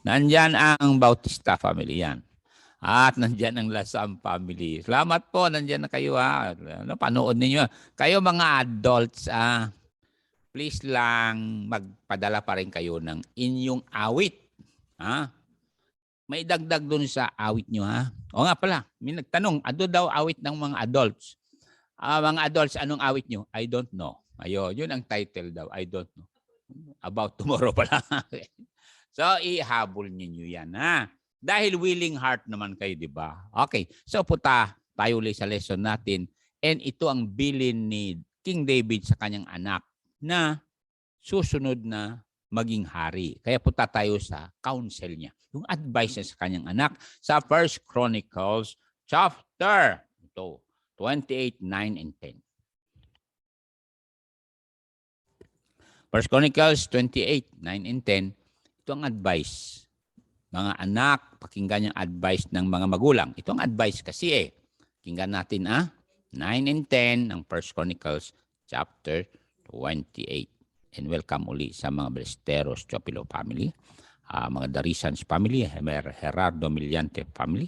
Nandyan ang Bautista family yan. At nandyan ang Lasam family. Salamat po, nandyan na kayo ha. Ano, panood ninyo. Kayo mga adults, please lang magpadala pa rin kayo ng inyong awit. Ha? May dagdag dun sa awit nyo ha. O nga pala, may nagtanong, ano daw awit ng mga adults? Mga adults, anong awit nyo? I don't know. Ayun, yun ang title daw. I don't know. About tomorrow pala. So, ihabol ninyo yan ha. Dahil willing heart naman kayo, di ba? Okay, so puta tayo ulit sa lesson natin. And ito ang bilin ni King David sa kanyang anak na susunod na maging hari. Kaya punta tayo sa counsel niya. Yung advice niya sa kanyang anak sa 1 Chronicles chapter 28, 9, and 10. 1 Chronicles 28, 9, and 10. Ito ang advice. Mga anak, pakinggan yung advice ng mga magulang. Ito ang advice kasi Pakinggan natin 9 and 10 ng 1 Chronicles chapter 28. And welcome uli sa mga Blesteros Chopilo family, mga Darisans family, Gerardo Millante family,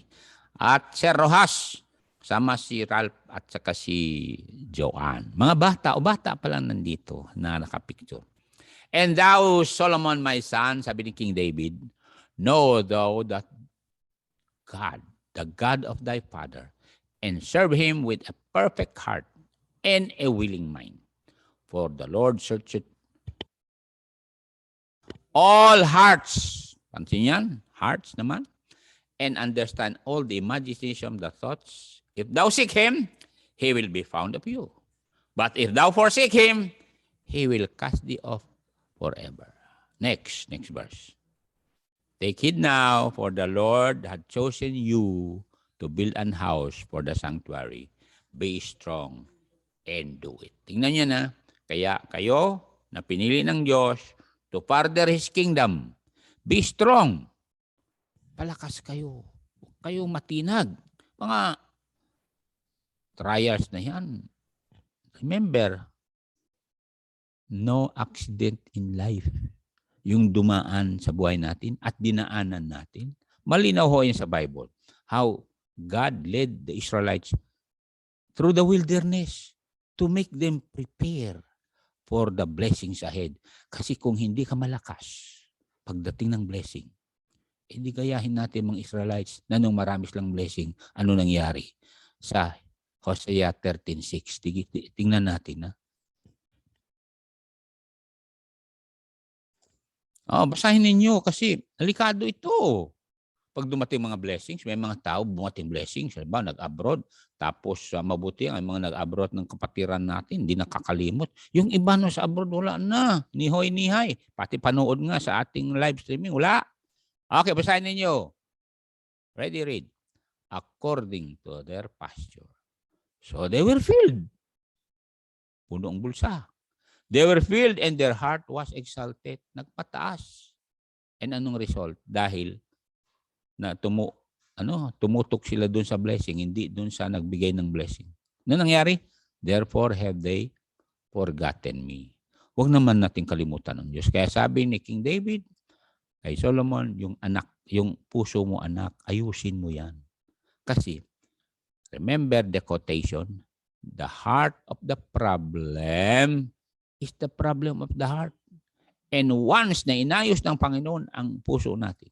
at Sir Rojas, sama si Ralph at saka si Joanne. Mga bata o bata pa lang nandito na nakapicture. And thou, Solomon, my son, sabi ni King David, know thou that God, the God of thy father, and serve him with a perfect heart and a willing mind. For the Lord searcheth all hearts. Pansin yan? Hearts naman. And understand all the imagination of the thoughts. If thou seek him, he will be found of you. But if thou forsake him, he will cast thee off forever. Next verse. Take heed now, for the Lord had chosen you to build an house for the sanctuary. Be strong and do it. Tingnan niyo na. Kaya kayo na pinili ng Diyos to further His kingdom. Be strong. Palakas kayo. Huwag kayong matinag. Mga trials na yan. Remember, no accident in life. Yung dumaan sa buhay natin at dinaanan natin. Malinaw ho yan sa Bible. How God led the Israelites through the wilderness to make them prepare for the blessings ahead. Kasi kung hindi ka malakas pagdating ng blessing, hindi gayahin natin mga Israelites na nung marami silang blessing, ano nangyari? Sa Hosea 13:6. Tingnan natin. Basahin ninyo kasi delikado ito. Pag dumating mga blessings, may mga tao bumating blessings, diba? Nag-abroad, tapos mabuti ang mga nag-abroad ng kapatiran natin, hindi nakakalimot. Yung iba no sa abroad, wala na. Nihoy-nihay. Pati panood nga sa ating live streaming, wala. Okay, basahin ninyo. Ready, read. According to their pasture. So they were filled. Puno ang bulsa. They were filled and their heart was exalted. Nagpataas. And anong result? Dahil na tumutok sila dun sa blessing, hindi dun sa nagbigay ng blessing. Ano nangyari? Therefore have they forgotten me. Huwag naman natin kalimutan ng Diyos. Kaya sabi ni King David kay Solomon, yung puso mo anak, ayusin mo yan. Kasi, remember the quotation, the heart of the problem is the problem of the heart. And once na inayos ng Panginoon ang puso natin,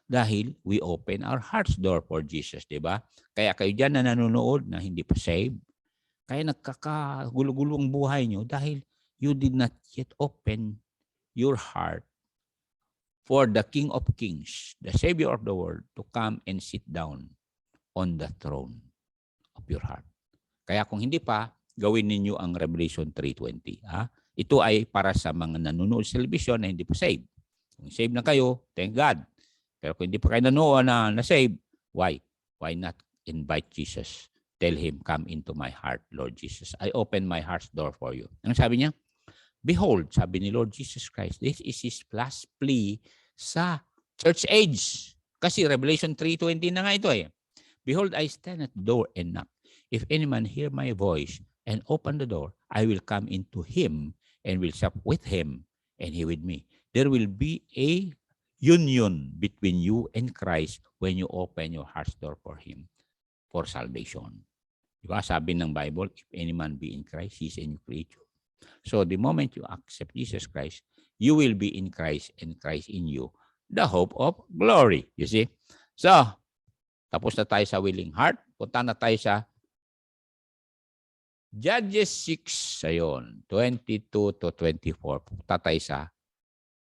dahil we open our heart's door for Jesus, di ba? Kaya kayo dyan na nanonood na hindi pa saved, kaya nagkakagulo-gulo ang buhay nyo dahil you did not yet open your heart for the King of Kings, the Savior of the world, to come and sit down on the throne of your heart. Kaya kung hindi pa, gawin ninyo ang Revelation 3:20. Ito ay para sa mga nanonood sa television na hindi pa saved. Kung saved na kayo, thank God. Pero kung hindi pa kayo nanood na save, why? Why not invite Jesus? Tell him, come into my heart, Lord Jesus. I open my heart's door for you. Ano sabi niya? Behold, sabi ni Lord Jesus Christ, this is His last plea sa church age. Kasi Revelation 3:20 na nga ito Behold, I stand at the door and knock. If any man hear my voice and open the door, I will come into him and will sup with him and he with me. There will be a union between you and Christ when you open your heart's door for Him for salvation. Diba? Sabi ng Bible, if any man be in Christ, he is a new creature. So the moment you accept Jesus Christ, you will be in Christ and Christ in you, the hope of glory. You see? So, tapos na tayo sa willing heart. Punta na tayo sa Judges 6, ayun, 22 to 24. Punta tayo sa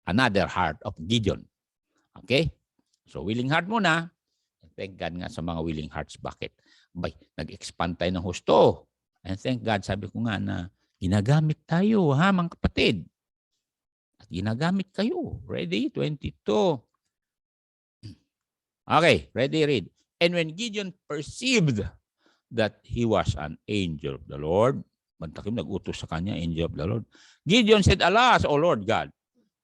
another heart of Gideon. Okay? So, willing heart muna. Thank God nga sa mga willing hearts. Bakit? Bay, nag-expand tayo ng husto. And thank God, sabi ko nga na ginagamit tayo, ha, mga kapatid. At ginagamit kayo. Ready? 22. Okay, ready, read. And when Gideon perceived that he was an angel of the Lord, Mantakim nag-utos sa kanya, angel of the Lord. Gideon said, Alas, O Lord God,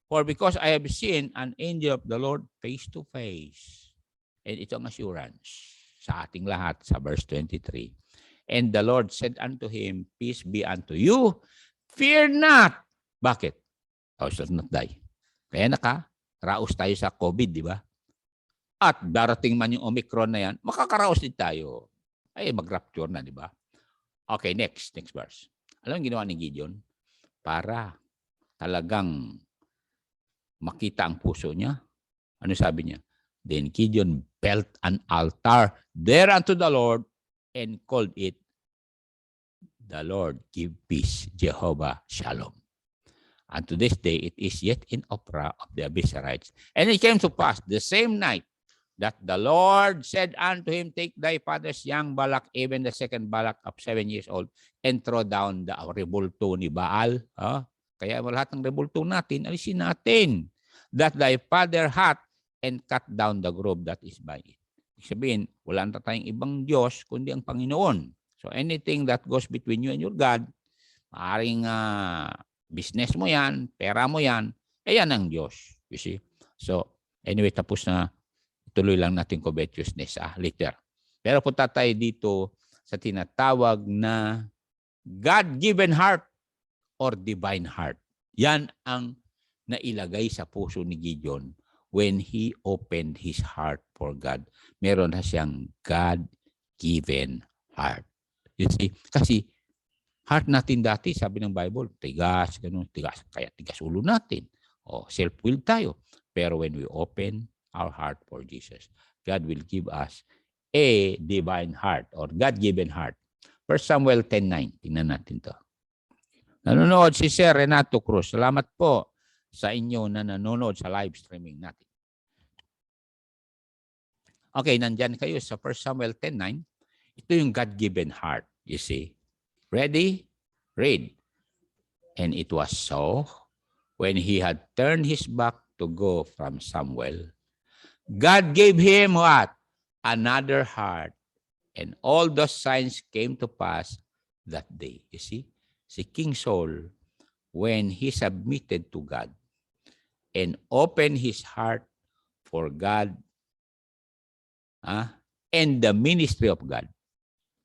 for because I have seen an angel of the Lord face to face. And ito ang assurance sa ating lahat sa verse 23. And the Lord said unto him, Peace be unto you, fear not. Bakit? Thou shalt not die. Kaya raos tayo sa COVID, di ba? At darating man yung Omicron na yan, makakaraos din tayo. Ay, mag-rapture na, di ba? Okay, next verse. Alam mo ginawa ni Gideon? Para talagang makita ang puso niya. Ano sabi niya? Then Gideon built an altar there unto the Lord and called it, The Lord give peace, Jehovah Shalom. And to this day, it is yet in Ophrah of the Abiezrites. And it came to pass the same night that the Lord said unto him, Take thy father's young Balak, even the second Balak of 7 years old, and throw down the rebulto ni Baal. Kaya lahat ng rebulto natin, alisin natin. That thy father hath, and cut down the grove that is by it. Ibig sabihin, wala na tayong ibang Diyos, kundi ang Panginoon. So anything that goes between you and your God, maaaring business mo yan, pera mo yan, yan ang Diyos. You see? So, anyway, tapos na. Tuloy lang natin covetousness later. Pero punta tayo dito sa tinatawag na God-given heart or divine heart. Yan ang nailagay sa puso ni Gideon when he opened his heart for God. Meron na siyang God-given heart. You see? Kasi heart natin dati, sabi ng Bible, tigas, ganun, tigas. Kaya tigas ulo natin. O, self-will tayo. Pero when we open our heart for Jesus, God will give us a divine heart or God-given heart. 1 Samuel 10:9. Tingnan natin to. Nanonood si Sir Renato Cruz. Salamat po sa inyo na nanonood sa live streaming natin. Okay, nandyan kayo sa 1 Samuel 10:9. Ito yung God-given heart. You see? Ready? Read. And it was so, when he had turned his back to go from Samuel, God gave him what? Another heart. And all those signs came to pass that day. You see? Si King Saul, when he submitted to God and opened his heart for God and the ministry of God,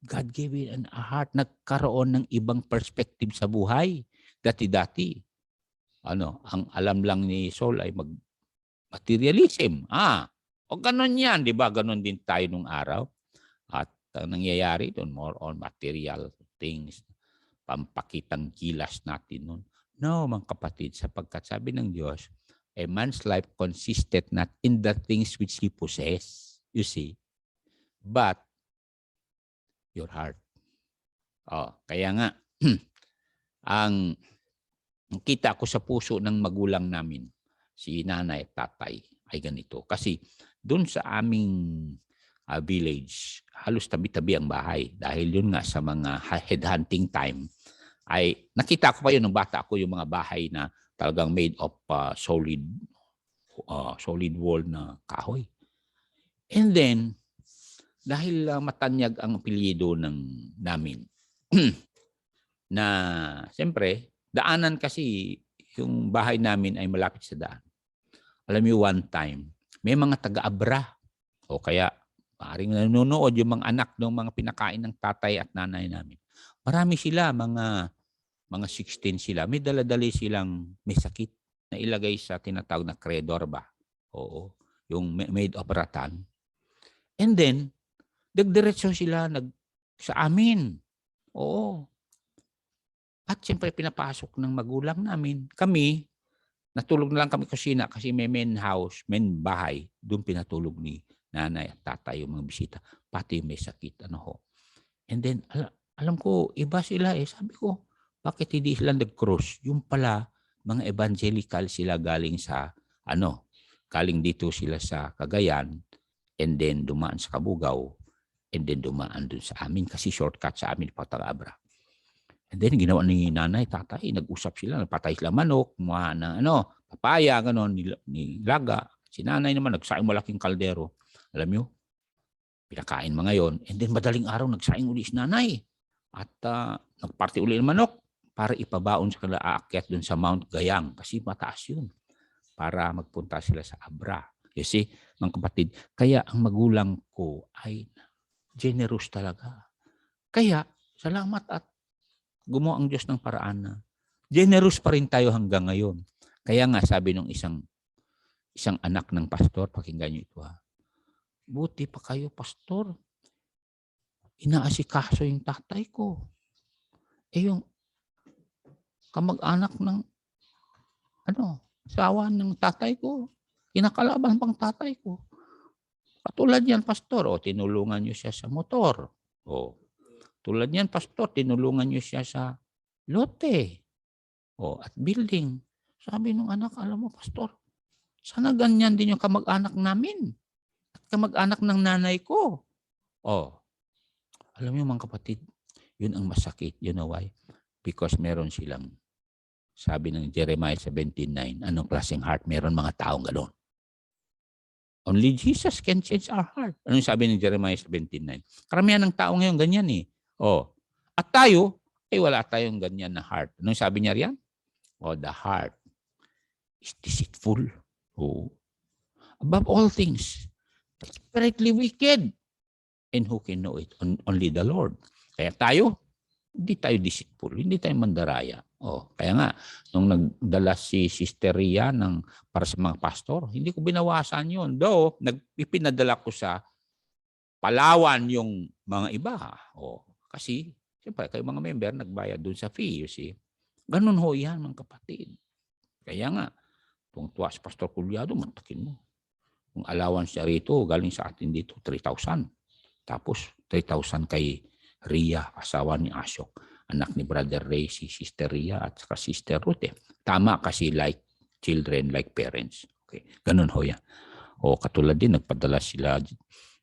God gave him a heart. Nagkaroon ng ibang perspective sa buhay. Dati-dati. Ang alam lang ni Saul ay materialism. O ganun yan, di ba? Ganun din tayo nung araw. At nangyayari doon, more on material things, pampakitang gilas natin nun. No, mga kapatid, sapagkat sabi ng Diyos, a man's life consisted not in the things which he possess, you see, but your heart. Kaya nga, ang kita ko sa puso ng magulang namin, si nanay at tatay, ay ganito. Kasi doon sa aming village, halos tabi-tabi ang bahay. Dahil yun nga sa mga headhunting time, ay nakita ko pa yun nung bata ako yung mga bahay na talagang made of solid wall na kahoy. And then, dahil matanyag ang apelyido namin, na siyempre, daanan kasi yung bahay namin ay malapit sa daan. Alam niyo, one time, may mga taga-abra o kaya maaaring nanonood yung mga anak ng mga pinakain ng tatay at nanay namin. Marami sila, mga 16 sila. May daladali silang may sakit na ilagay sa tinatawag na credor ba? Oo. Yung maid of Ratan. And then, nagdiretso sila sa amin. Oo. At siyempre, pinapasok ng magulang namin. Kami, natulog na lang kami kusina kasi may main house, main bahay. Doon pinatulog ni nanay at tatay yung mga bisita. Pati may sakit. Ano ho. And then, alam ko, iba sila eh. Sabi ko, bakit hindi sila nag-cross? Yung pala, mga evangelical sila galing sa, galing dito sila sa Cagayan, and then dumaan sa Cabugao, and then dumaan dun sa amin kasi shortcut sa amin, Patagabra. And then, ginawa ni nanay, tatay, nag-usap sila, nagpatay sila manok, kumuha na, papaya, gano'n, nilaga. Si nanay naman, nagsaing malaking kaldero. Alam nyo, pinakain mga yon. And then madaling araw nagsaing uli si nanay. At nagparty uli ng manok para ipabaon sa kanila aakyat dun sa Mount Gayang kasi mataas yun. Para magpunta sila sa Abra. You see, mga kapatid, kaya ang magulang ko ay generous talaga. Kaya, salamat at gumawa ang Diyos ng paraan na generous pa rin tayo hanggang ngayon. Kaya nga sabi ng isang anak ng pastor, pakinggan niyo ito ha. Buti pa kayo, pastor. Inaasikaso yung tatay ko. Yung kamag-anak ng asawa ng tatay ko. Kinakalaban pang tatay ko. Katulad yan, pastor. Tinulungan niyo siya sa motor. Tulad yan, pastor. Tinulungan niyo siya sa lote. At building. Sabi ng anak, alam mo, pastor, sana ganyan din yung kamag-anak namin. Kamag-anak ng nanay ko. Alam niyo mga kapatid, yun ang masakit. You know why? Because meron silang, sabi ng Jeremiah 17:9, anong klaseng heart? Meron mga taong gano'n. Only Jesus can change our heart. Anong sabi ng Jeremiah 17:9? Karamihan ng tao ngayon ganyan eh. At tayo, wala tayong ganyan na heart. Anong sabi niya riyan? The heart is deceitful. Above all things, desperately wicked. And who can know it? Only the Lord. Kaya tayo, hindi tayo deceitful, hindi tayo mandaraya. Kaya nga, nung nagdala si Sister Ria para sa mga pastor, hindi ko binawasan yun. Though, ipinadala ko sa Palawan yung mga iba. Kasi, siyempre, kayo mga member, nagbayad dun sa fee, you see. Ganun ho yan, mga kapatid. Kaya nga, kung tuwa si Pastor Culyado, mantakin mo. Kung allowance siya rito, galing sa atin dito, 3,000. Tapos, 3,000 kay Ria, asawa ni Asyok. Anak ni Brother Ray, si Sister Ria at saka Sister Ruth. Tama kasi like children, like parents. Okay. Ganun ho yan. Katulad din, nagpadala sila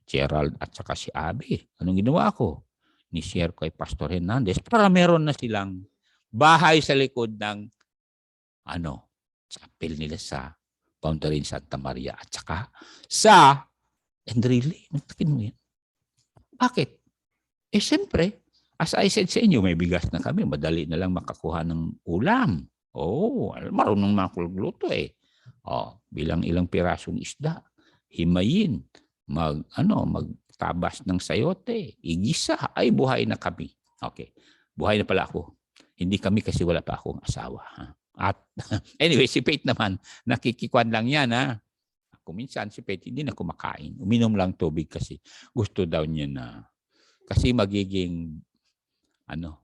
Gerald at saka si Abby. Anong ginawa ko? Ni-share ko kay Pastor Hernandez para meron na silang bahay sa likod ng chapel nila sa Boundary Santa Maria at saka sa Enrile. Matakin mo yan. Bakit? Siyempre, as I said sa inyo, may bigas na kami. Madali na lang makakuha ng ulam. Marunong makuluto eh. Bilang ilang pirasong isda, himayin, magtabas ng sayote, igisa, ay buhay na kami. Okay. Buhay na pala ako. Hindi kami kasi wala pa akong asawa. At anyway, si Faith naman, nakikikwan lang yan. Kung minsan si Faith hindi na kumakain. Uminom lang tubig kasi gusto daw niya na. Kasi magiging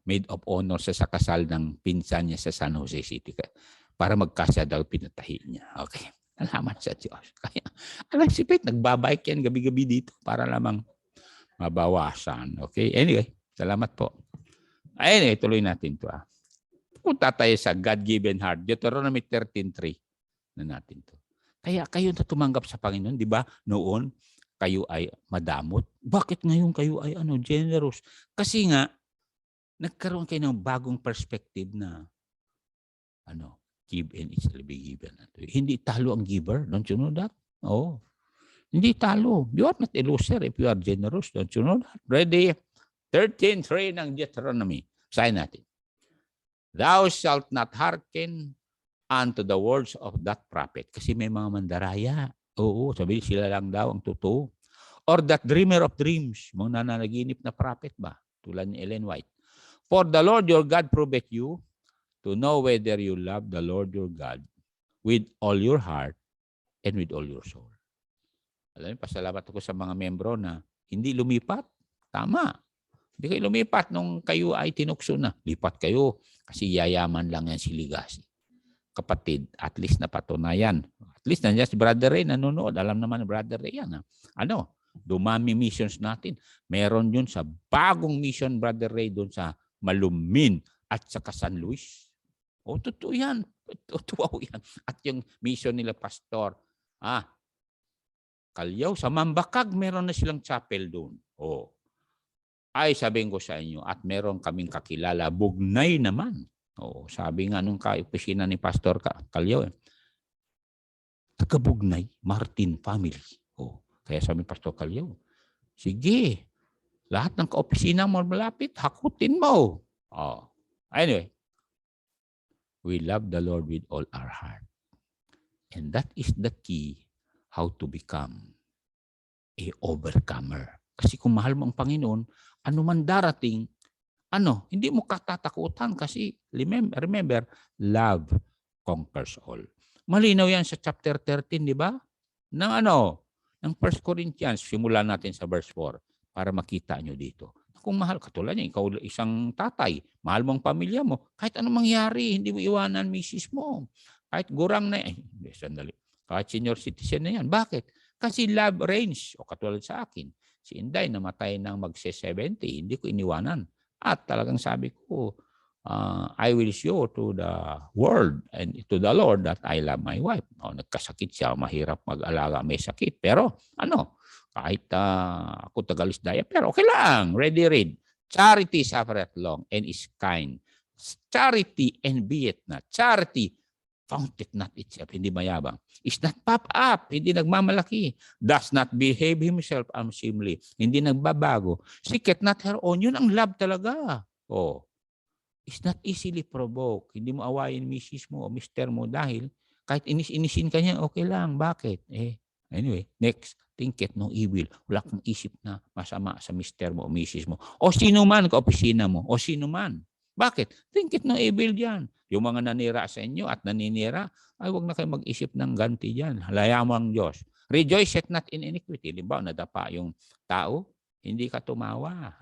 maid of honor sa kasal ng pinsan niya sa San Jose City. Para magkasya daw pinatahi niya. Okay. Salamat sa Diyos. Kaya, si Faith, nagbabike yan gabi-gabi dito para lamang mabawasan. Okay. Anyway, salamat po. Anyway, tuloy natin ito. Punta tayo sa God-given heart. Deuteronomy 13:3 na natin to. Kaya kayo na tumanggap sa Panginoon, di ba? Noon, kayo ay madamot. Bakit ngayon kayo ay generous? Kasi nga, nagkaroon kayo ng bagong perspective na give and it shall be given. Hindi talo ang giver. Don't you know that? Hindi talo. You are not a loser if you are generous. Don't you know that? Ready? 13:3 ng Deuteronomy. Sayin natin. Thou shalt not hearken unto the words of that prophet. Kasi may mga mandaraya. Sabi sila lang daw ang totoo. Or that dreamer of dreams. Mga nananaginip na prophet ba? Tulad ni Ellen White. For the Lord your God proveth you to know whether you love the Lord your God with all your heart and with all your soul. Alam niyo, pasalamat ako sa mga membro na hindi lumipat. Tama. Hindi kayo lumipat nung kayo ay tinukso na. Lipat kayo kasi yayaman lang yan si Ligasi. Kapatid, at least napatunayan. At least nandiyan si Brother Ray nanonood. Alam naman ni Brother Ray yan. Ano? Dumami missions natin. Meron yun sa bagong mission, Brother Ray, doon sa Malumin at saka San Luis. O, totoo yan. Totoo yan. At yung mission nila, Pastor, Calyaw, sa Mambakag, meron na silang chapel doon. O, ay sabihin ko sa inyo, at meron kaming kakilala, Bugnay naman. O, sabi nga nung ka-opisina ni Pastor Calyaw, taga Bugnay, Martin family. O, kaya sabi ni Pastor Calyaw, sige, lahat ng ka-opisina mo malapit, hakutin mo. O, anyway, we love the Lord with all our heart. And that is the key how to become a overcomer. Kasi kung mahal mo ang Panginoon, ano man darating, hindi mo katatakutan kasi remember, love conquers all. Malinaw yan sa chapter 13, di ba? Ng 1 Corinthians, simulan natin sa verse 4 para makita nyo dito. Kung mahal, katulad niya, ikaw isang tatay, mahal mo ang pamilya mo, kahit anong mangyari, hindi mo iwanan misis mo. Kahit gurang na, sandali. Kahit senior citizen na yan. Bakit? Kasi love reigns. O katulad sa akin, si Inday namatay ng magse-70, hindi ko iniwanan. At talagang sabi ko, I will show to the world and to the Lord that I love my wife. O, nagkasakit siya, mahirap mag-alaga, may sakit. Pero kahit ako tagalisdaya, pero okay lang. Ready, read. Charity suffereth long and is kind. Charity envieth not. Charity foundeth not itself, hindi mayabang. Is not puff up, hindi nagmamalaki. Does not behave himself unseemly, hindi nagbabago. Seeketh not her own, yun ang love talaga. Is not easily provoked, hindi mo awayin misis mo o mister mo dahil kahit inis-inisin ka niya, okay lang. Bakit? Anyway, next, thinketh no evil. Wala kang isip na masama sa mister mo o misis mo. O sino man, ka-opisina mo, o sino man. Bakit? Thinketh no evil diyan. Yung mga nanira sa inyo at naninira, ay wag na kayo mag-isip ng ganti diyan. Halaya mo ang Diyos. Rejoice not in iniquity. Limbawa, nadapa yung tao, hindi ka tumawa.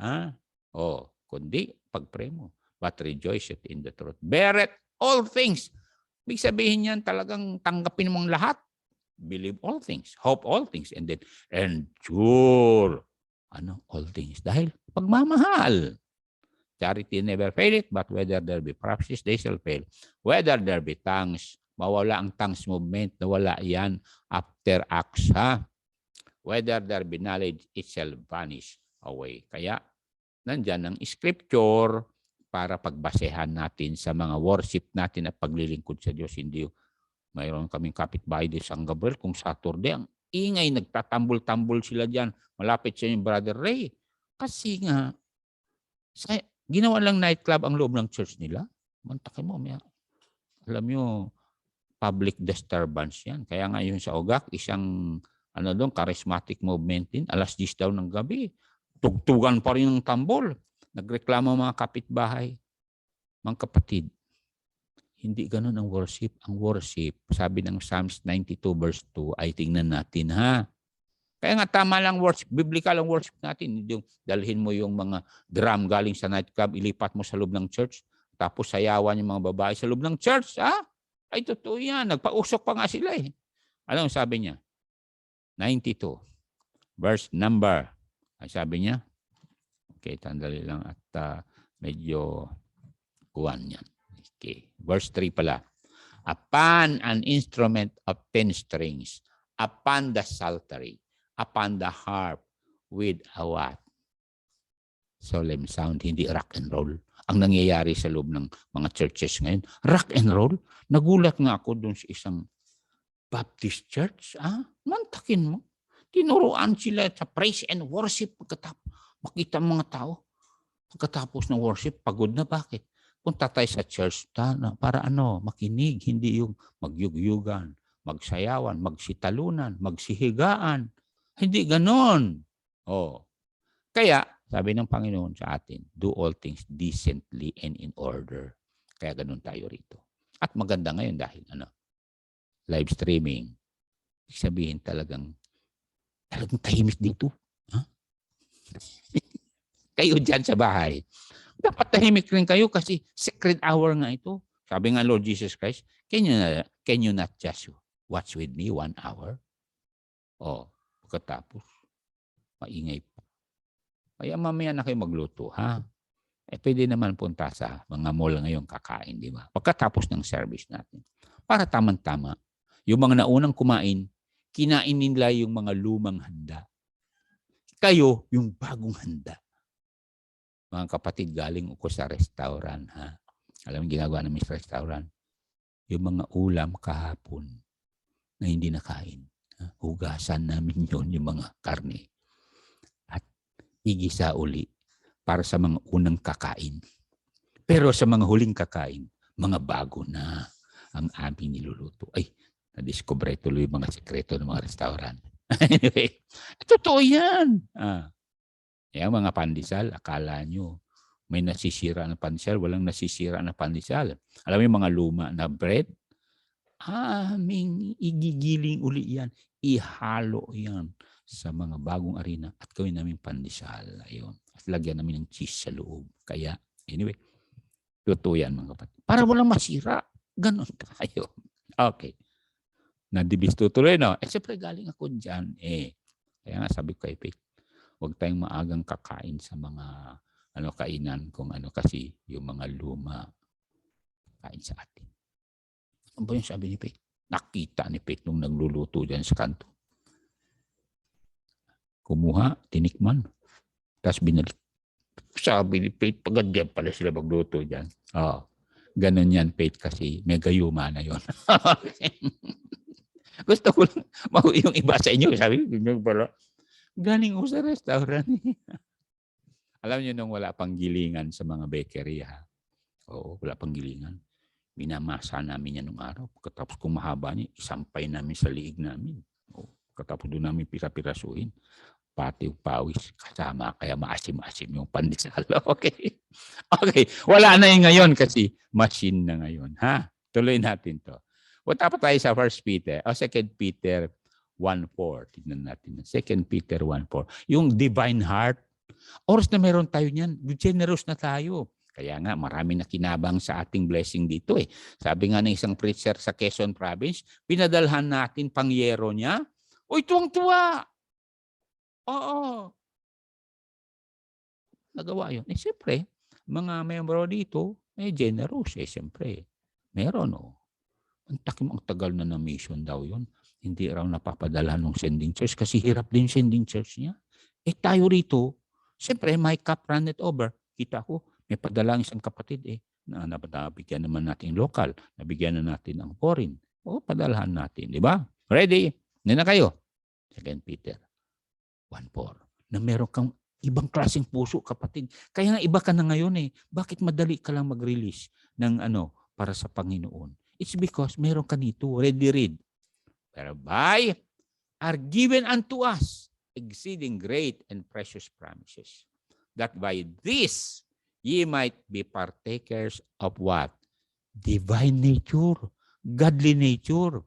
Kundi pag-pray mo. But rejoice in the truth. Beareth all things. Ibig sabihin yan, talagang tanggapin mong lahat. Believe all things. Hope all things. And then endure. All things. Dahil pagmamahal. Charity never faileth, but whether there be prophecies, they shall fail. Whether there be tongues, mawala ang tongues movement, nawala yan after Acts. Whether there be knowledge, it shall vanish away. Kaya, nandyan ang scripture para pagbasehan natin sa mga worship natin at paglilingkod sa Diyos. Hindi mayroon kaming kapitbahay di San Gabriel kung Saturday, ang ingay, nagtatambol-tambol sila dyan. Malapit siya yung Brother Ray. Kasi nga, ginawa lang nightclub ang loob ng church nila. Mantakin mo, alam nyo, public disturbance yan. Kaya nga yun sa Ogak, isang charismatic movement din, alas 10 daw ng gabi. Tugtugan pa rin ng tambol. Nagreklamo mga kapitbahay. Mga kapatid, hindi ganun ang worship. Ang worship, sabi ng Psalms 92 verse 2, ay tingnan natin Kaya nga tama lang worship, biblical ang worship natin. Yung dalhin mo yung mga drum galing sa nightclub, ilipat mo sa loob ng church, tapos sayawan yung mga babae sa loob ng church. Ay totoo yan. Nagpausok pa nga sila Anong sabi niya? 92. Verse number. Ay sabi niya, okay, tandali lang at medyo kuwan yan. Okay. Verse 3 pala. Upon an instrument of 10 strings, upon the psaltery, upon the harp, with a what? Solemn sound, hindi rock and roll. Ang nangyayari sa loob ng mga churches ngayon, rock and roll. Nagulat nga ako dun sa isang Baptist church. Mantakin mo. Tinuruan sila sa praise and worship. Makita ang mga tao. Pagkatapos ng worship, pagod na. Bakit? Punta tayo sa church para makinig. Hindi yung magyugyugan, magsayawan, magsitalunan, magsihigaan. Hindi ganon. Kaya, sabi ng Panginoon sa atin, do all things decently and in order. Kaya ganon tayo rito. At maganda ngayon dahil live streaming. Sabihin talagang tahimik dito. Ha? Kayo dyan sa bahay. Dapat tahimik rin kayo kasi secret hour nga ito. Sabi nga Lord Jesus Christ, can you not just watch with me 1 hour? O, pagkatapos, maingay pa. Kaya mamaya na kayo magluto, ha? Pwede naman punta sa mga mall ngayon kakain, di ba? Pagkatapos ng service natin. Para tamang-tama, yung mga naunang kumain, kinain nila yung mga lumang handa. Kayo, yung bagong handa. Mga kapatid, galing ako sa restaurant, ha? Alam mo ginagawa namin sa restaurant? Yung mga ulam kahapon na hindi nakain. Hugasan namin yun, yung mga karne. At igisa uli para sa mga unang kakain. Pero sa mga huling kakain, mga bago na ang aming niluluto. Ay, na-discover tuloy yung mga sekreto ng mga restaurant. Anyway, totoo yan. Yung mga pandesal, akala nyo may nasisira na pandesal, walang nasisira na pandesal. Alam mo yung mga luma na bread? Aming igigiling uli yan. Ihalo yan sa mga bagong arena at gawin namin pandesal. Ayun. At lagyan namin ng cheese sa loob. Kaya, anyway, totoo yan mga kapatid. Para walang masira. Ganon tayo. Okay. Nadibis tutuloy, no? Siyempre galing ako dyan. Kaya nga sabi ko kay Faith, huwag tayong maagang kakain sa mga kainan kung kasi yung mga luma kain sa atin. Ano ba yung sabi ni Faith? Nakita ni Faith nung nagluluto dyan sa kanto. Kumuha, tinikman. Tapos binalik. Sabi ni Faith, pagandyan pala sila magluto dyan. Ganon yan, Faith, kasi may gayuma na yun. Gusto ko lang yung iba sa inyo. Sabi ko, pala, galing ko sa restaurant. Alam niyo nung wala pang gilingan sa mga bakery, ha? Oo, wala pang gilingan. Minamasa namin yan nung araw. Katapos kung mahaba niya, isampay namin sa liig namin. Katapos doon namin pira-pirasuin. Pati yung pawis kasama, kaya maasim-asim yung pandesal. Okay. Okay. Wala na yung ngayon kasi machine na ngayon. Ha? Tuloy natin to. Punta pa tayo sa 1 Peter, 2 Peter 1:4. Tignan natin. 2 Peter 1:4. Yung divine heart. Oras na meron tayo niyan. Generous na tayo. Kaya nga, marami na kinabang sa ating blessing dito eh. Sabi nga ng isang preacher sa Quezon Province, pinadalhan natin pangyero niya. Uy, tuwang-tuwa! Oo. Nagawa yun. Siyempre, mga membro dito, generous siyempre. Meron Ang tagal na na mission daw yun. Hindi raw napapadala ng sending church kasi hirap din sending church niya. Tayo rito, siyempre, my cup run it over. Kita ko, may padala isang kapatid na nabigyan naman natin local, nabigyan na natin ang foreign. Padalahan natin, di ba? Ready? Hindi na kayo. 2 Peter 1:4. Na meron kang ibang klaseng puso, kapatid. Kaya nga iba ka na ngayon Bakit madali ka lang mag-release ng para sa Panginoon? It's because meron ka nito. Read. Whereby are given unto us exceeding great and precious promises, that by this ye might be partakers of what? Divine nature, godly nature,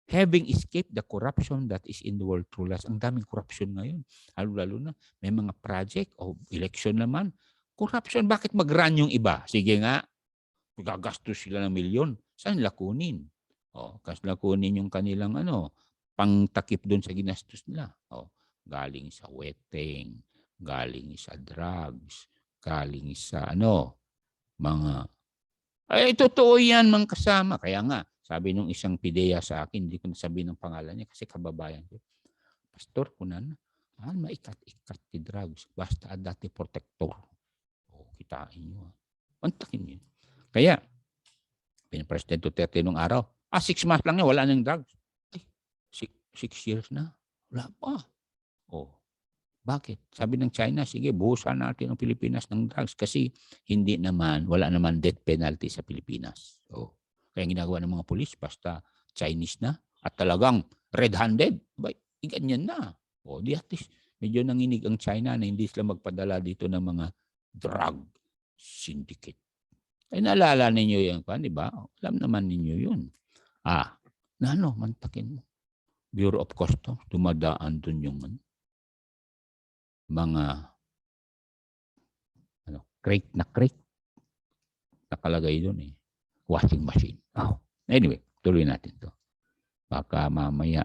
having escaped the corruption that is in the world through lust. Ang daming corruption ngayon. Lalo na may mga project o election naman. Corruption, bakit mag-run yung iba? Sige nga, gagastos sila ng milyon. Saan nila kunin? Kasi nila kunin yung kanilang pangtakip doon sa ginastos nila. Galing sa wedding, galing sa drugs, galing sa mga totoo yan mga kasama. Kaya nga, sabi nung isang pideya sa akin, hindi ko nasabihin ng pangalan niya kasi kababayan ko. Pastor, kunan, maikat-ikat ti drugs. Basta dati protector. Kitain nyo. Pantakin nyo. Kaya, President Duterte nung araw, 6 months lang niya, wala nang drugs. 6 years na. Wala pa. Bakit? Sabi ng China, sige, buhusan natin ang Pilipinas ng drugs kasi wala naman death penalty sa Pilipinas. Kaya ginagawa ng mga pulis, basta Chinese na at talagang red-handed, ganyan na. Di at least, medyo nanginig ang China na hindi sila magpadala dito ng mga drug syndicate. Naalala ninyo yan, di ba? Alam naman ninyo yun. Mantakin mo. Bureau of Customs, dumadaan dun yung mga crate nakalagay dun eh. Washing machine. Oh. Anyway, tuloy natin to. Baka mamaya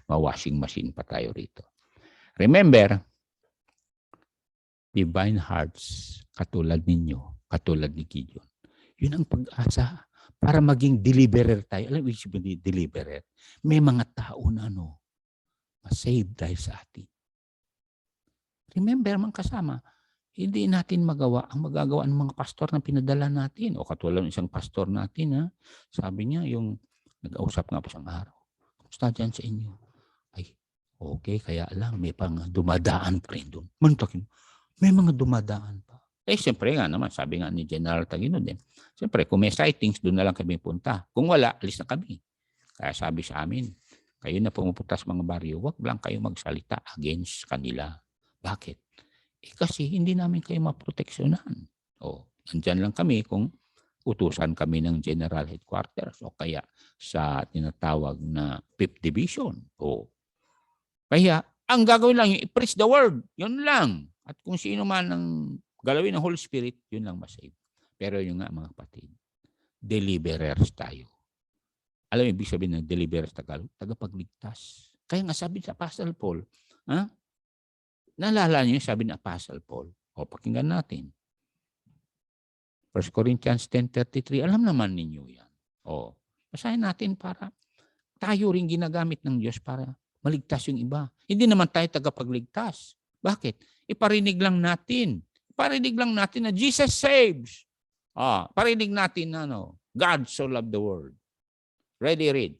ma-washing machine pa tayo rito. Remember, divine hearts, katulad ninyo, katulad ni Gideon. Yun ang pag-asa para maging deliverer tayo. Alam mo yung deliverer? May mga tao na ma-save dahil sa atin. Remember, mga kasama, hindi natin magawa ang magagawa ng mga pastor na pinadala natin. O katulad ng isang pastor natin, ha? Sabi niya, yung nag-ausap nga po isang araw. Kumusta dyan sa inyo? Ay, okay, kaya lang, may pang dumadaan pa rin doon. Mantakin, may mga dumadaan pa. Siyempre nga naman, sabi nga ni General Tagino din, siyempre, kung may sightings, doon na lang kami punta. Kung wala, alis na kami. Kaya sabi sa amin, kayo na pumupunta sa mga baryo, wag lang kayo magsalita against kanila. Bakit? Kasi hindi namin kayo maproteksyonan. Nandyan lang kami kung utusan kami ng General Headquarters o kaya sa tinatawag na 5th Division. Kaya, ang gagawin lang yung i-preach the word. Yun lang. At kung sino man ang galawin ng Holy Spirit, yun lang masave. Pero yun nga mga kapatid, deliverers tayo. Alam mo, ibig sabihin ng deliverers Tagalog, tagapagligtas. Kaya nga sabi sa Apostle Paul, naalala niyo sabi ng Apostle Paul, pakinggan natin. 1 Corinthians 10:33, alam naman ninyo yan. Basahin natin para tayo rin ginagamit ng Diyos para maligtas yung iba. Hindi naman tayo tagapagligtas. Bakit? Iparinig lang natin. Iparinig lang natin na Jesus saves. Parinig natin na God so loved the world. Ready, read.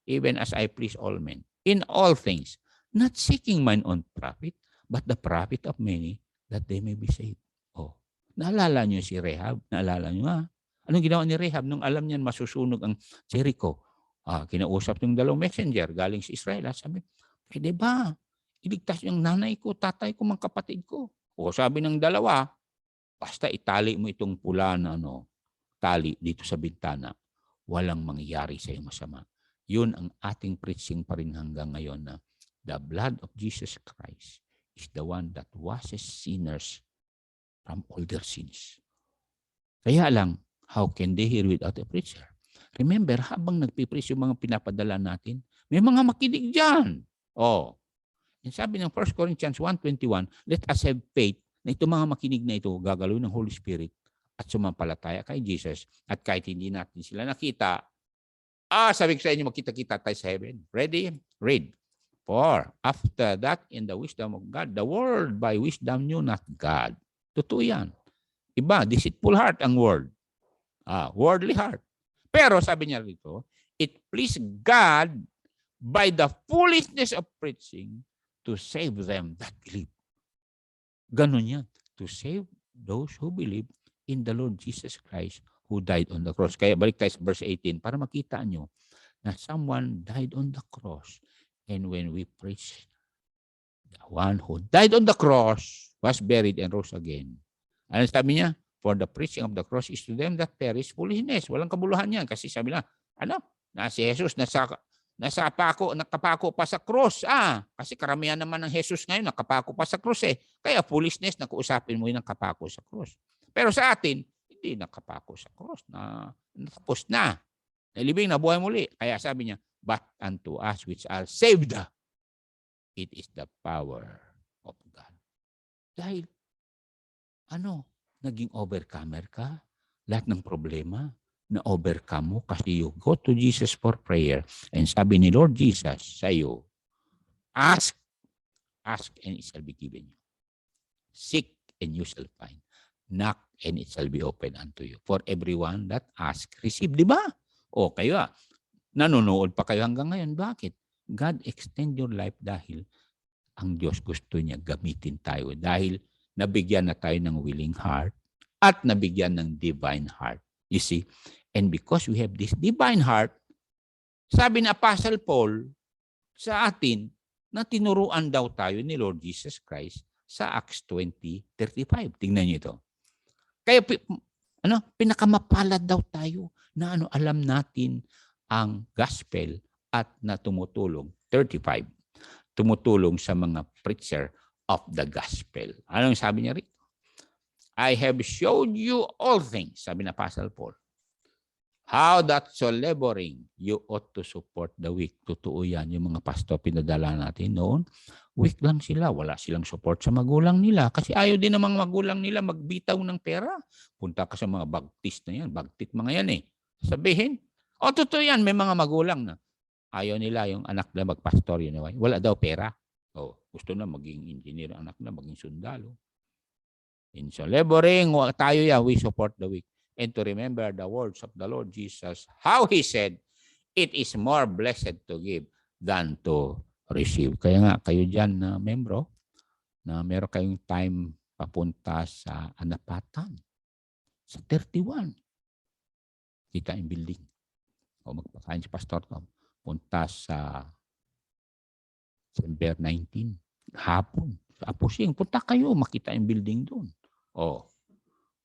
Even as I please all men, in all things, not seeking mine own profit, but the profit of many, that they may be saved. Naalala niyo si Rehab? Naalala niyo nga? Anong ginawa ni Rehab nung alam niyan masusunog ang Jericho? Kinausap yung dalawang messenger galing sa Israel. Sabi, pwede ba? Iligtas yung nanay ko, tatay ko, mga kapatid ko. Sabi ng dalawa, basta itali mo itong pula na tali dito sa bintana, walang mangyayari sa iyo masama. Yun ang ating preaching pa rin hanggang ngayon na the blood of Jesus Christ is the one that washes sinners from all their sins. Kaya lang, how can they hear without a preacher? Remember, habang nagpipreach yung mga pinapadala natin, may mga makinig dyan. And sabi ng 1 Corinthians 1:21, let us have faith na itong mga makinig na ito gagalawin ng Holy Spirit at sumampalataya kay Jesus. At kahit hindi natin sila nakita, sabi ko sa inyo, magkita-kita tayo sa heaven. Ready? Read. For after that, in the wisdom of God, the world by wisdom knew not God. Totoo yan. Iba, deceitful heart ang word. Worldly heart. Pero sabi niya rito, it pleased God by the foolishness of preaching to save them that believe. Ganon yan. To save those who believe in the Lord Jesus Christ who died on the cross. Kaya balik tayo sa verse 18 para makita nyo na someone died on the cross. And when we preach, the one who died on the cross was buried and rose again. Ano sabi niya? For the preaching of the cross is to them that perish foolishness. Walang kabuluhan yan. Kasi sabi na, si Jesus nakapako pa sa cross. Kasi karamihan naman ng Jesus ngayon nakapako pa sa cross Kaya foolishness, nakuusapin mo yung nakapako sa cross. Pero sa atin, hindi nakapako sa cross. Natapos na. Nalibing na buhay muli. Kaya sabi niya, but unto us which are saved, it is the power of God. Dahil, naging overcomer ka? Lahat ng problema, na-overcome mo kasi you go to Jesus for prayer. And sabi ni Lord Jesus sa iyo, ask and it shall be given you. Seek and you shall find. Knock and it shall be opened unto you. For everyone that ask, receive. Di ba? Kayo nanonood pa kayo hanggang ngayon. Bakit? God extend your life dahil ang Diyos gusto niya gamitin tayo. Dahil nabigyan na tayo ng willing heart at nabigyan ng divine heart. You see? And because we have this divine heart, sabi ni Apostle Paul sa atin na tinuruan daw tayo ni Lord Jesus Christ sa Acts 20:35. Tingnan niyo ito. Kaya pinakamapalad daw tayo na alam natin ang gospel at na tumutulong 35. Tumutulong sa mga preacher of the gospel. Anong sabi niya rito? I have showed you all things, sabi na Apostle Paul. How that so laboring, you ought to support the weak. Totoo yan, yung mga pastor pinadala natin noon. Weak lang sila, wala silang support sa magulang nila. Kasi ayaw din ng mga magulang nila magbitaw ng pera. Punta ka sa mga baptist na yan, bagtit mga yan eh. Sabihin, totoo yan, may mga magulang na ayaw nila yung anak na magpastor yun. Wala daw pera. Gusto na maging engineer, anak na maging sundalo. In so laboring, tayo yan, we support the weak. And to remember the words of the Lord Jesus, how He said, it is more blessed to give than to receive. Kaya nga, kayo dyan na membro, na meron kayong time papunta sa Anapatan, sa 31. Kita yung building. O magpakain si Pastor Tom. Punta sa December 19, hapon. Sa Apusing, punta kayo, makita yung building doon.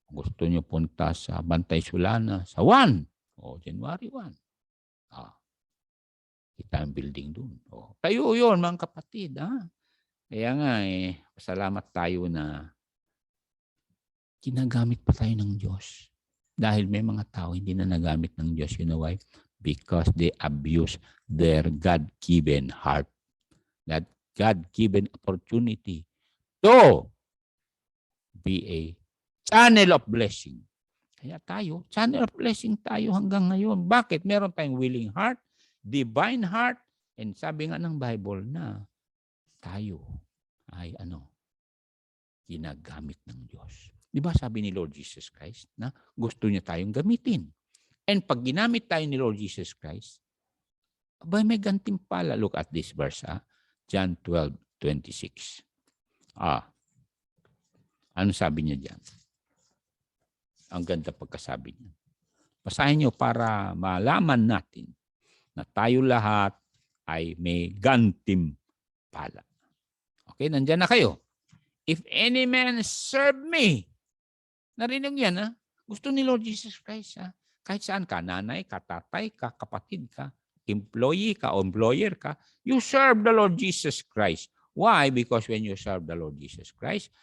Gusto nyo punta sa Bantay Sulana sa 1 January 1. Kita ang building doon. Tayo yun, mga kapatid. Kaya nga, pasalamat tayo na ginagamit pa tayo ng Diyos. Dahil may mga tao hindi na nagamit ng Diyos. You know why? Because they abuse their God-given heart. That God-given opportunity to be a channel of blessing. Kaya tayo, channel of blessing tayo hanggang ngayon. Bakit? Meron tayong willing heart, divine heart, and sabi nga ng Bible na tayo ay ginagamit ng Diyos. Di ba sabi ni Lord Jesus Christ na gusto niya tayong gamitin? And pag ginamit tayo ni Lord Jesus Christ, may gantimpala. Look at this verse, John 12:26. Ano sabi niya dyan? Ang ganda pagkasabi niya. Basahin niyo para malaman natin na tayo lahat ay may gantimpala. Okay, nandyan na kayo. If any man serve me, narinig yan, gusto ni Lord Jesus Christ. Kahit saan ka, nanay ka, tatay ka, kapatid ka, employee ka, o employer ka, you serve the Lord Jesus Christ. Why? Because when you serve the Lord Jesus Christ,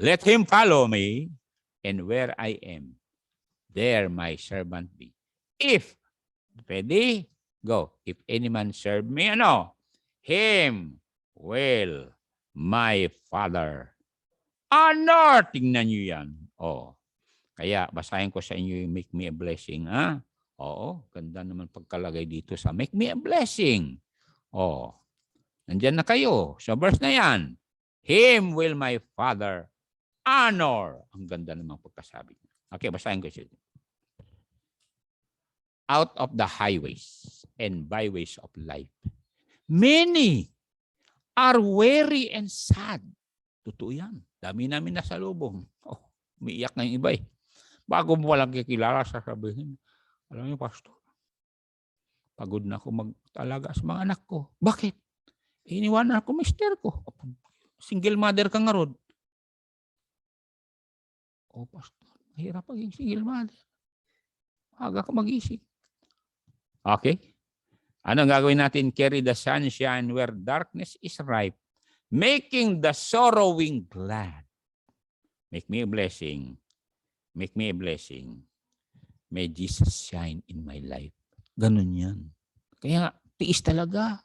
let him follow me, and where I am, there my servant be. If, ready? Go. If any man serve me, him will my Father honor. Tingnan nyo yan. Kaya basahin ko sa inyo yung make me a blessing. Ganda naman pagkalagay dito sa make me a blessing. Nandyan na kayo. Sa verse na yan. Him will my Father honor. Ang ganda naman pagkasabi. Okay, basahin ko siya. Out of the highways and byways of life, many are weary and sad. Totoo yan. Dami namin nasalubong. Umiiyak na yung iba eh. Bago mo walang kikilala, sasabihin, alam niyo, Pastor, pagod na ako mag-alaga sa mga anak ko. Bakit? Iniwanan ako mister ko. Single mother ka nga rod. Pastor, mahirap maging single mother. Aga ka mag-isip. Okay? Anong gagawin natin? Carry the sunshine where darkness is ripe, making the sorrowing glad. Make me a blessing. Make me a blessing. May Jesus shine in my life. Ganun yan. Kaya tiis talaga.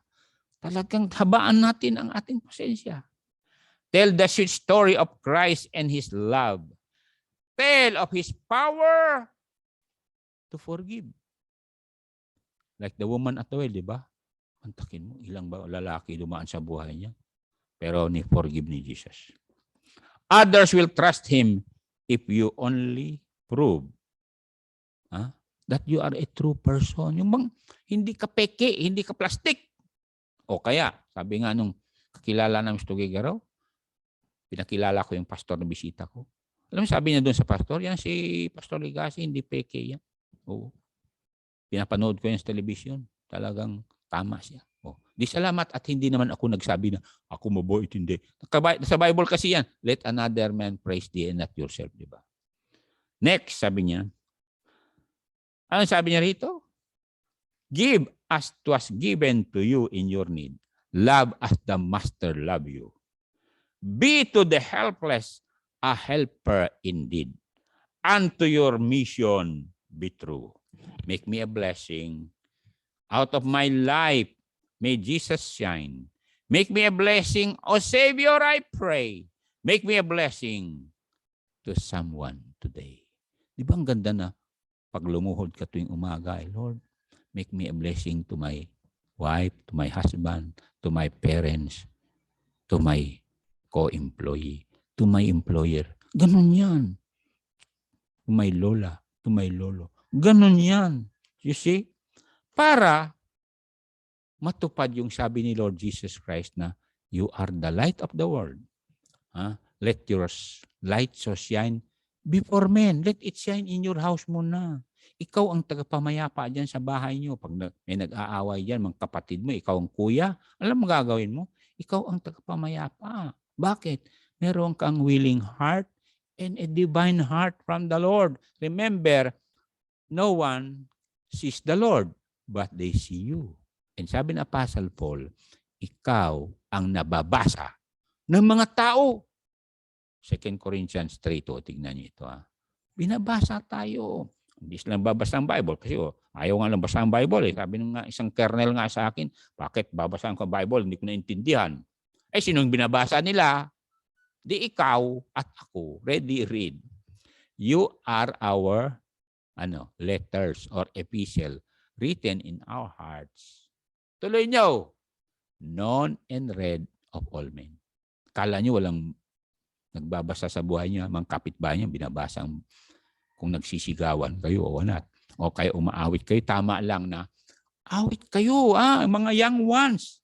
Talagang habaan natin ang ating pasensya. Tell the sweet story of Christ and His love. Tell of His power to forgive. Like the woman at the well, di ba? Antakin mo, ilang ba lalaki dumaan sa buhay niya. Pero ni-forgive ni Jesus. Others will trust Him if you only prove that you are a true person. Yung bang hindi ka peke, hindi ka plastic. O kaya, sabi nga nung kakilala ng Mr. Gigaraw, pinakilala ko yung pastor na bisita ko. Alam mo, sabi niya doon sa pastor, yan si Pastor Ligasi, hindi peke yan. Oo. Pinapanood ko yan sa television. Talagang tama siya. Di salamat at hindi naman ako nagsabi na ako mabait, hindi. Sa Bible kasi yan, let another man praise thee and not yourself, di ba? Next, sabi niya, ano sabi niya rito? Give as was given to you in your need. Love as the Master love you. Be to the helpless a helper indeed. Unto your mission be true. Make me a blessing. Out of my life, may Jesus shine. Make me a blessing, O Savior, I pray. Make me a blessing to someone today. Di ba ang ganda na pag lumuhod ka tuwing umaga, Lord, make me a blessing to my wife, to my husband, to my parents, to my co-employee, to my employer. Ganun yan. To my lola, to my lolo. Ganun yan. You see? Para matupad yung sabi ni Lord Jesus Christ na you are the light of the world. Let your light so shine before men. Let it shine in your house muna. Ikaw ang tagapamayapa dyan sa bahay nyo. Pag may nag-aaway dyan, mga kapatid mo, ikaw ang kuya, alam mo gagawin mo? Ikaw ang tagapamayapa. Bakit? Meron kang willing heart and a divine heart from the Lord. Remember, no one sees the Lord, but they see you. And sabi ng Apostle Paul, ikaw ang nababasa ng mga tao. 2 Corinthians 3:2, tignan niyo ito. Binabasa tayo. Hindi sila babasa ang Bible kasi ayaw nga lang basa ang Bible. Sabi ng isang kernel nga sa akin, bakit babasaan ko ang Bible? Hindi ko naintindihan. Sinong binabasa nila? Di ikaw at ako. Ready, read. You are our letters or epistle written in our hearts. Tuloy nyo. Known and read of all men. Kala nyo walang nagbabasa sa buhay niya, mga kapitbahay niya, binabasa kung nagsisigawan kayo o not. O kayo umaawit kayo, tama lang na awit kayo, mga young ones.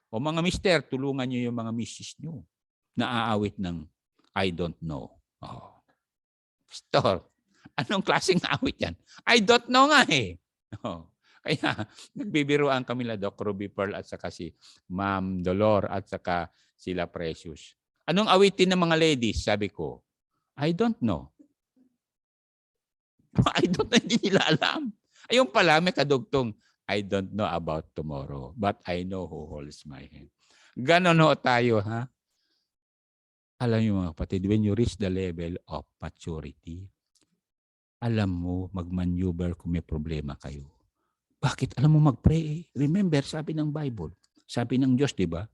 O mga mister, tulungan nyo yung mga misis nyo na aawit ng I don't know. Pastor, anong klaseng awit yan? I don't know nga eh. Kaya nagbibiruan kami la Doc Ruby Pearl at saka si Ma'am Dolor at saka sila Precious. Anong awitin ng mga ladies? Sabi ko, I don't know. I don't know, hindi nila alam. Ayun pala, may kadugtong, I don't know about tomorrow, but I know who holds my hand. Ganon ho tayo, ha? Alam niyo mga kapatid, when you reach the level of maturity, alam mo mag-maneuver kung may problema kayo. Bakit? Alam mo mag-pray. Remember, sabi ng Bible, sabi ng Diyos, di ba?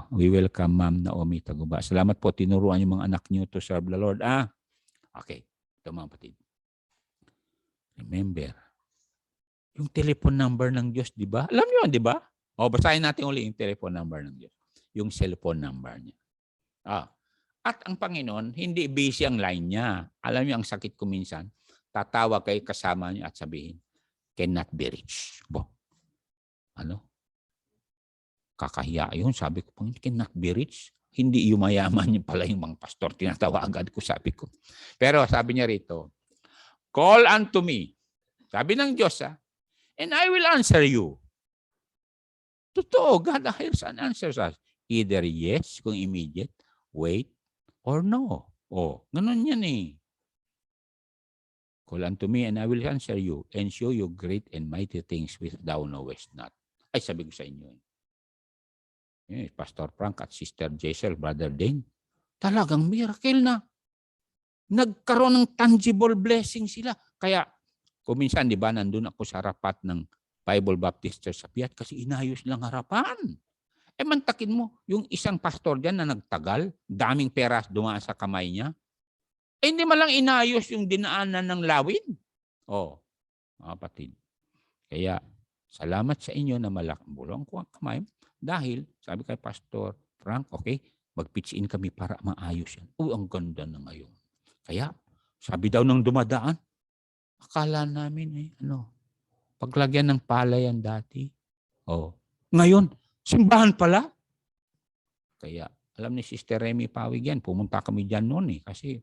We welcome Ma'am Naomi Taguba. Salamat po, tinuruan yung mga anak niyo to serve the Lord. Okay. Ito mga kapatid. Remember, yung telephone number ng Diyos, di ba? Alam niyo, di ba? Basahin natin uli yung telephone number ng Diyos. Yung cellphone number niya. At ang Panginoon, hindi busy ang line niya. Alam niyo, ang sakit ko minsan, tatawag kayo kasama niya at sabihin, cannot be reached. Kakahiya yun. Sabi ko, cannot be reached. Hindi yumayaman niya pala yung mga pastor. Tinatawagan ko, sabi ko. Pero sabi niya rito, call unto me. Sabi ng Diyos, and I will answer you. Totoo, God hears and answers us. Either yes, kung immediate, wait, or no. Ganun yan eh. Call unto me and I will answer you and show you great and mighty things which thou knowest not. Ay, sabi ko sa inyo. Pastor Frank at Sister Jessel, Brother Dane, talagang miracle na. Nagkaroon ng tangible blessing sila. Kaya, kuminsan, di ba, nandun ako sa harapat ng Bible Baptist Church sa Piat kasi inayos lang harapan. Mantakin mo, yung isang pastor dyan na nagtagal, daming peras dumaan sa kamay niya, hindi malang inayos yung dinaanan ng lawin. Mga kapatid. Kaya, salamat sa inyo na malaking bulong ko ang kamay dahil, sabi kay Pastor Frank, okay, mag-pitch in kami para maayos yan. Ang ganda na ngayon. Kaya, sabi daw ng dumadaan, akala namin paglagyan ng palayan dati. Ngayon, simbahan pala. Kaya, alam ni Sister Remy Pawig yan, pumunta kami dyan noon kasi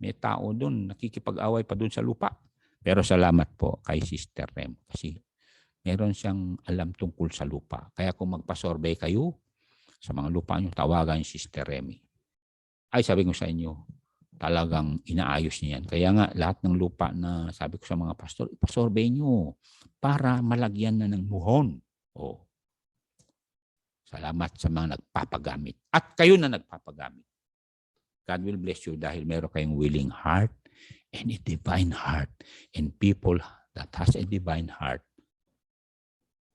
may tao doon, nakikipag-away pa doon sa lupa. Pero salamat po kay Sister Rem kasi meron siyang alam tungkol sa lupa. Kaya kung magpa-survey kayo sa mga lupa nyo, tawagan si Sister Remy. Ay, sabi ko sa inyo, talagang inaayos niya yan. Kaya nga, lahat ng lupa na sabi ko sa mga pastor, ipa-survey nyo para malagyan na ng muhon. Salamat sa mga nagpapagamit. At kayo na nagpapagamit. God will bless you dahil meron kayong willing heart and a divine heart. And people that has a divine heart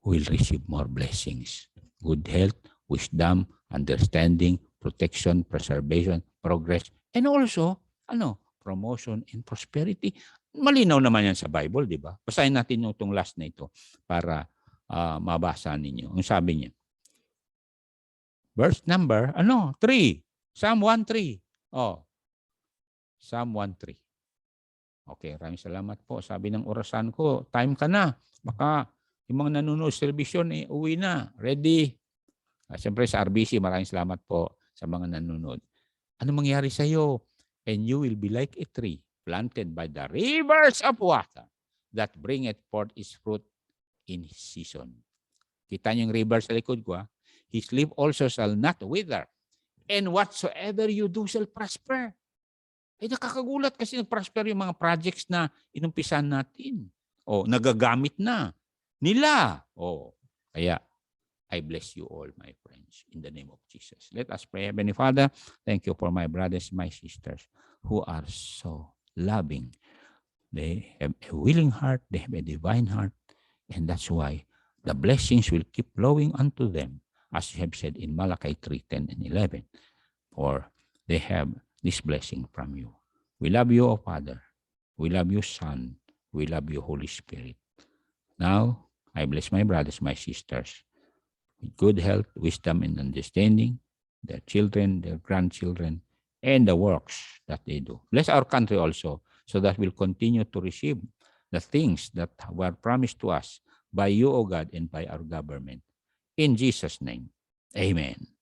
will receive more blessings. Good health, wisdom, understanding, protection, preservation, progress, and also, promotion and prosperity. Malinaw naman yan sa Bible, di ba? Basahin natin itong last na ito para mabasa ninyo. Ang sabi niya, verse number, 3. Psalm 1:3. Psalm 1:3. Okay, maraming salamat po. Sabi ng orasan ko, time ka na. Baka yung mga nanonood sa television, uwi na. Ready? Siyempre sa RBC, maraming salamat po sa mga nanonood. Ano mangyari sa iyo? And you will be like a tree planted by the rivers of water that bringeth forth its fruit in his season. Kita niyo yung river sa likod ko. His leaf also shall not wither. And whatsoever you do shall prosper. Nakakagulat kasi nag-prosper yung mga projects na inumpisan natin. Nagagamit na nila. Kaya, I bless you all, my friends, in the name of Jesus. Let us pray. Heavenly Father, thank you for my brothers, my sisters, who are so loving. They have a willing heart, they have a divine heart, and that's why the blessings will keep flowing unto them, as you have said in Malachi 3:10 and 11. For they have this blessing from you. We love you, O Father. We love you, Son. We love you, Holy Spirit. Now, I bless my brothers, my sisters, with good health, wisdom, and understanding, their children, their grandchildren, and the works that they do. Bless our country also, so that we'll continue to receive the things that were promised to us by you, O God, and by our government. In Jesus' name, amen.